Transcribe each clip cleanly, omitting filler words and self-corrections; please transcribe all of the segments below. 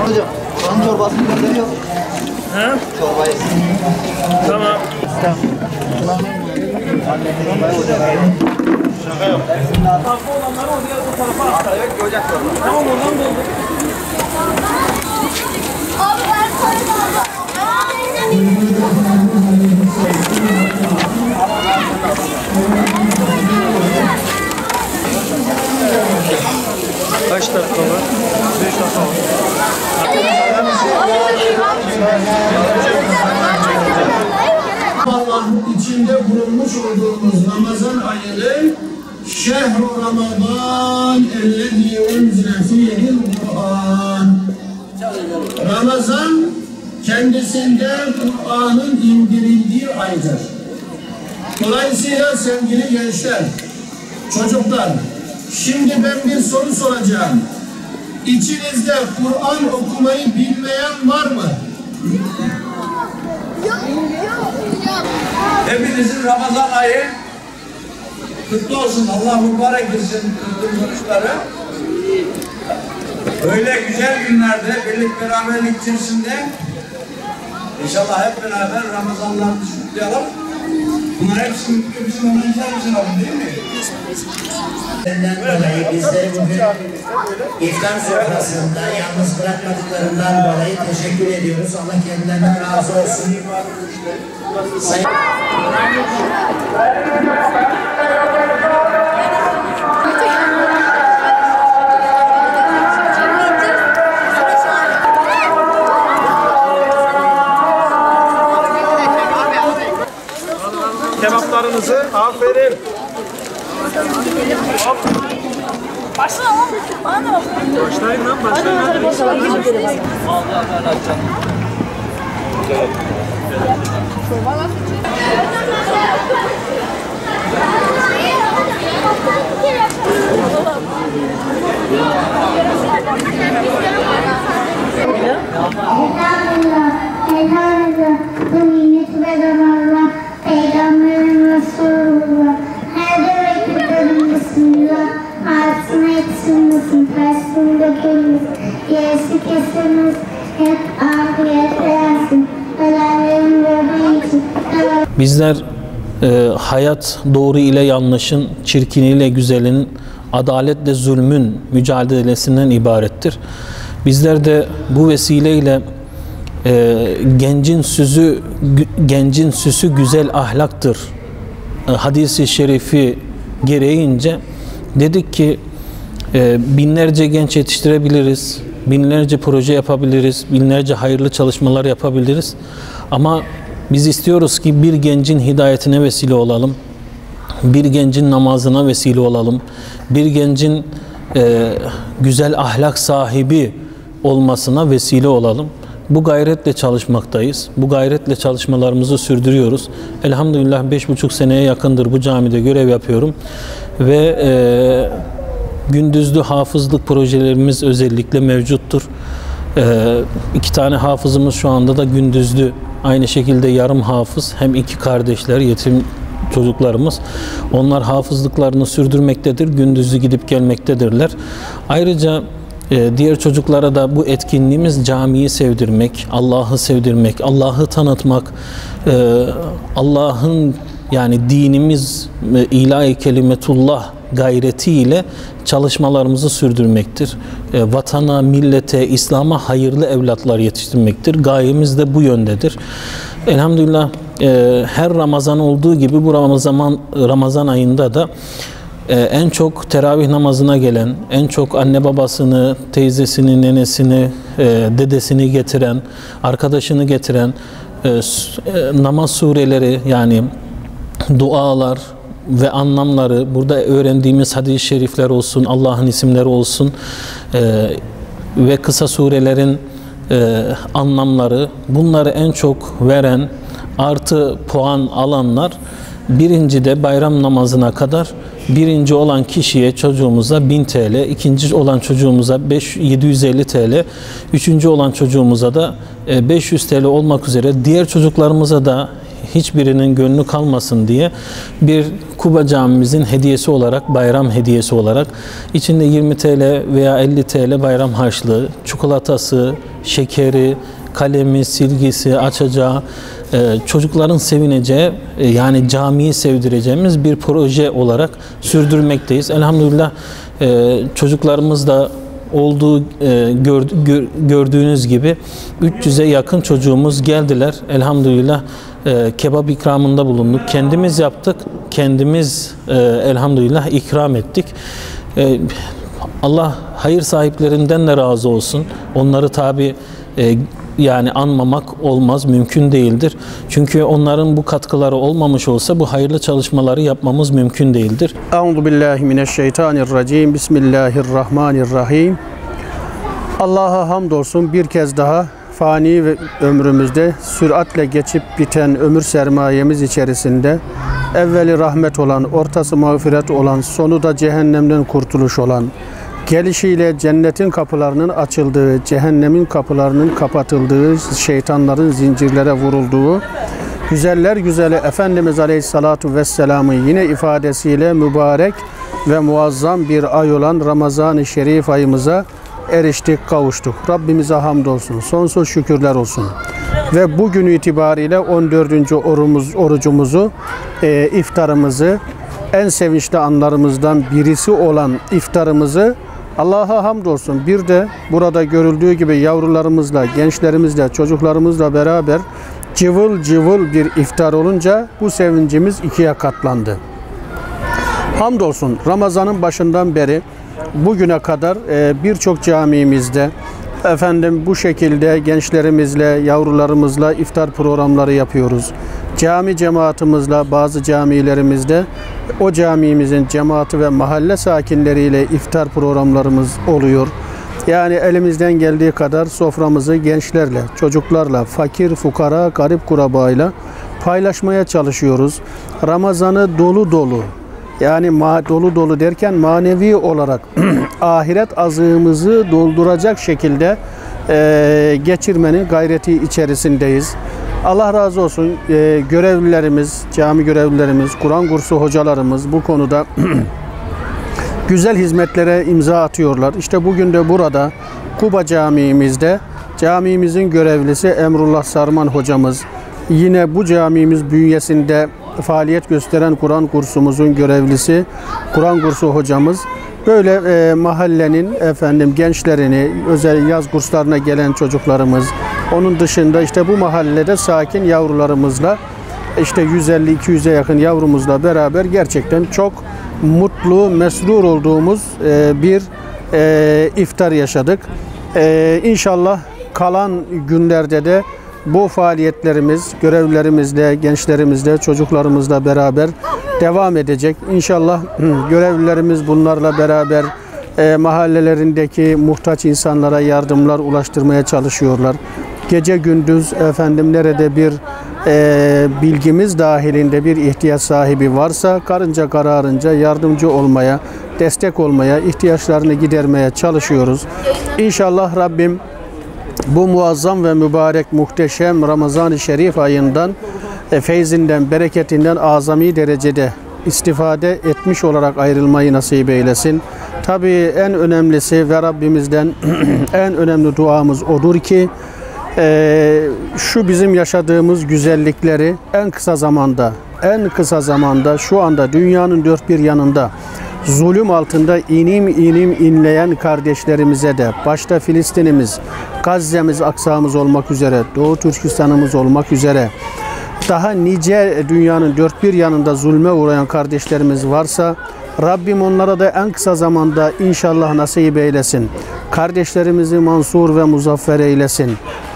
Hocam, buranın çorbasını gönderiyor. He? Çorbayı. Tamam. Şaka yok. Tahta olanları oraya bu tarafa aktar. Yok ki ocak çorba. Tamam oradan doldur. Abi ben koymadım. Kaç dakika var? 5 dakika var. Allah'ın içinde bulunmuş olduğumuz Ramazan ayını şehr-u Ramazan ellezî unzile fîhil Kur'an. Ramazan kendisinde Kur'an'ın indirildiği aydır. Dolayısıyla sevgili gençler, çocuklar, şimdi ben bir soru soracağım. İçinizde Kur'an okumayı bilmeyen var mı? Hepinizin Ramazan ayı kutlu olsun. Allah mübarek etsin oruçları. Böyle güzel günlerde birlik beraberlik içerisinde inşallah hep beraber Ramazanlarımızı kutlayalım. Bunlar hepsini bizim öğrencilerimizin adı değil mi? Senden dolayı bizleri bugün iftar sofrasında yalnız bırakmadıklarından dolayı teşekkür ediyoruz. Allah kendilerinden razı olsun. Sayın Kebaplarınızı aferin. Başla lan. Bana da bak. Başlayın lan başlayın. Elhamdülillah, bu nimet veren Allah, Peygamberin Resulullah, her dönemde Bismillah, altına eksilmesin, tersinde dökülmesin, gerisi kesilmesin, hep afiyet versin, ölenlerin göbeği için. Bizler hayat doğru ile yanlışın, çirkiniyle güzelin, adaletle zulmün mücadelesinden ibarettir. Bizler de bu vesileyle gencin süsü güzel ahlaktır hadisi şerifi gereğince dedik ki binlerce genç yetiştirebiliriz, binlerce proje yapabiliriz, binlerce hayırlı çalışmalar yapabiliriz ama biz istiyoruz ki bir gencin hidayetine vesile olalım, bir gencin namazına vesile olalım, bir gencin güzel ahlak sahibi olmasına vesile olalım. Bu gayretle çalışmaktayız. Bu gayretle çalışmalarımızı sürdürüyoruz. Elhamdülillah 5,5 seneye yakındır bu camide görev yapıyorum. Ve gündüzlü hafızlık projelerimiz özellikle mevcuttur. 2 tane hafızımız şu anda da gündüzlü, aynı şekilde yarım hafız, hem 2 kardeşler, yetim çocuklarımız. Onlar hafızlıklarını sürdürmektedir. Gündüzlü gidip gelmektedirler. Ayrıca diğer çocuklara da bu etkinliğimiz camiyi sevdirmek, Allah'ı sevdirmek, Allah'ı tanıtmak, Allah'ın yani dinimiz ilahi kelimetullah gayretiyle çalışmalarımızı sürdürmektir. Vatana, millete, İslam'a hayırlı evlatlar yetiştirmektir. Gayemiz de bu yöndedir. Elhamdülillah her Ramazan olduğu gibi bu Ramazan ayında da en çok teravih namazına gelen, en çok anne babasını, teyzesini, nenesini, dedesini getiren, arkadaşını getiren namaz sureleri, yani dualar ve anlamları, burada öğrendiğimiz hadis-i şerifler olsun, Allah'ın isimleri olsun ve kısa surelerin anlamları, bunları en çok veren, artı puan alanlar, birincide bayram namazına kadar birinci olan kişiye, çocuğumuza 1000 TL, ikinci olan çocuğumuza 750 TL, üçüncü olan çocuğumuza da 500 TL olmak üzere diğer çocuklarımıza da hiçbirinin gönlü kalmasın diye bir Kuba camimizin hediyesi olarak, bayram hediyesi olarak içinde 20 TL veya 50 TL bayram harçlığı, çikolatası, şekeri, kalemi, silgisi, açacağı, çocukların sevineceği, yani camiyi sevdireceğimiz bir proje olarak sürdürmekteyiz. Elhamdülillah çocuklarımız da olduğu gördüğünüz gibi 300'e yakın çocuğumuz geldiler. Elhamdülillah kebap ikramında bulunduk. Kendimiz yaptık, kendimiz elhamdülillah ikram ettik. Allah hayır sahiplerinden de razı olsun. Onları tabi yani anmamak olmaz, mümkün değildir. Çünkü onların bu katkıları olmamış olsa bu hayırlı çalışmaları yapmamız mümkün değildir. Euzubillahimineşşeytanirracim. Bismillahirrahmanirrahim. Allah'a hamdolsun bir kez daha fani ve ömrümüzde süratle geçip biten ömür sermayemiz içerisinde evveli rahmet olan, ortası mağfiret olan, sonu da cehennemden kurtuluş olan, gelişiyle cennetin kapılarının açıldığı, cehennemin kapılarının kapatıldığı, şeytanların zincirlere vurulduğu, güzeller güzeli Efendimiz Aleyhissalatu Vesselam'ın yine ifadesiyle mübarek ve muazzam bir ay olan Ramazan-ı Şerif ayımıza eriştik, kavuştuk. Rabbimize hamdolsun, sonsuz şükürler olsun. Ve bugün itibariyle 14. orucumuzu, iftarımızı, en sevinçli anlarımızdan birisi olan iftarımızı Allah'a hamdolsun. Bir de burada görüldüğü gibi yavrularımızla, gençlerimizle, çocuklarımızla beraber cıvıl cıvıl bir iftar olunca bu sevincimiz ikiye katlandı. Hamdolsun Ramazan'ın başından beri bugüne kadar birçok camimizde bu şekilde gençlerimizle, yavrularımızla iftar programları yapıyoruz. Cami cemaatimizle, bazı camilerimizde o camimizin cemaati ve mahalle sakinleriyle iftar programlarımız oluyor. Yani elimizden geldiği kadar soframızı gençlerle, çocuklarla, fakir, fukara, garip kurabayla paylaşmaya çalışıyoruz. Ramazan'ı dolu dolu, yani dolu dolu derken manevi olarak ahiret azığımızı dolduracak şekilde geçirmenin gayreti içerisindeyiz. Allah razı olsun görevlilerimiz, cami görevlilerimiz, Kur'an kursu hocalarımız bu konuda güzel hizmetlere imza atıyorlar. İşte bugün de burada Kuba Camii'mizde camimizin görevlisi Emrullah Sarman hocamız, yine bu camimiz bünyesinde faaliyet gösteren Kur'an kursumuzun görevlisi Kur'an kursu hocamız, böyle mahallenin gençlerini, özel yaz kurslarına gelen çocuklarımız, onun dışında işte bu mahallede sakin yavrularımızla, işte 150-200'e yakın yavrumuzla beraber gerçekten çok mutlu, mesrur olduğumuz bir iftar yaşadık. İnşallah kalan günlerde de bu faaliyetlerimiz görevlilerimizle, gençlerimizle, çocuklarımızla beraber devam edecek. İnşallah görevlilerimiz bunlarla beraber mahallelerindeki muhtaç insanlara yardımlar ulaştırmaya çalışıyorlar. Gece gündüz nerede bir bilgimiz dahilinde bir ihtiyaç sahibi varsa karınca kararınca yardımcı olmaya, destek olmaya, ihtiyaçlarını gidermeye çalışıyoruz. İnşallah Rabbim bu muazzam ve mübarek, muhteşem Ramazan-ı Şerif ayından feyzinden, bereketinden azami derecede istifade etmiş olarak ayrılmayı nasip eylesin. Tabii en önemlisi ve Rabbimizden en önemli duamız odur ki şu bizim yaşadığımız güzellikleri en kısa zamanda şu anda dünyanın dört bir yanında zulüm altında inim inim inleyen kardeşlerimize de, başta Filistin'imiz, Gazze'miz, Aksa'mız olmak üzere, Doğu Türkistan'ımız olmak üzere daha nice dünyanın dört bir yanında zulme uğrayan kardeşlerimiz varsa Rabbim onlara da en kısa zamanda inşallah nasip eylesin. Kardeşlerimizi mansur ve muzaffer eylesin.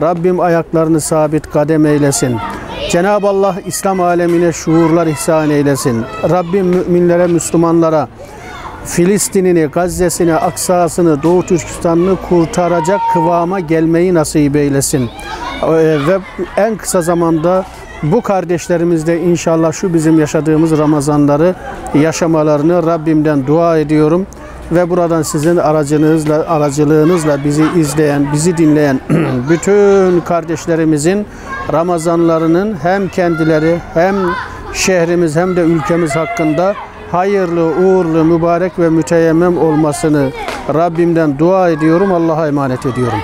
Rabbim ayaklarını sabit kadem eylesin. Cenab-ı Allah İslam alemine şuurlar ihsan eylesin. Rabbim müminlere, Müslümanlara Filistin'ini, Gazze'sini, Aksa'sını, Doğu Türkistan'ını kurtaracak kıvama gelmeyi nasip eylesin. Ve en kısa zamanda bu kardeşlerimiz de inşallah şu bizim yaşadığımız Ramazanları yaşamalarını Rabbimden dua ediyorum. ve buradan sizin aracılığınızla bizi izleyen, bizi dinleyen bütün kardeşlerimizin Ramazanlarının hem kendileri hem şehrimiz hem de ülkemiz hakkında hayırlı, uğurlu, mübarek ve müteyemmem olmasını Rabbimden dua ediyorum. Allah'a emanet ediyorum.